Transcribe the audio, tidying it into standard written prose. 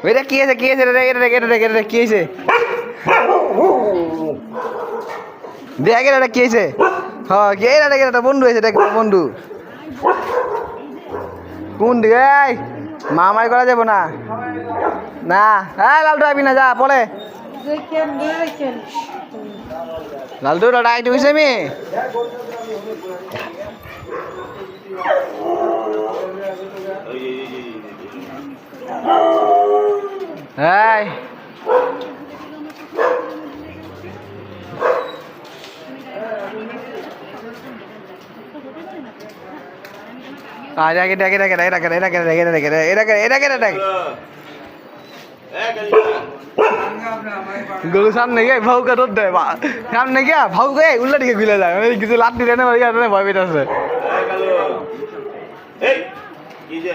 এটা কি আছে এটা কি আছে দেখ এটা কি আছে হ্যাঁ কি এটা বন্ধু আছে দেখ বন্ধু কোন দিকে মামাই করা যাব না না হ্যাঁ লালটু আবি না যা পরে লালটু ডাইট হয়েছে আমি হ্যাঁ গরু সামনে গিয়ে ভাউ কে রোদ দেয় সামনে গিয়া ভাউ গে উল্লা দিকে ঘুরে যায় কিছু লাট দিলে না ভয় পেতে আছে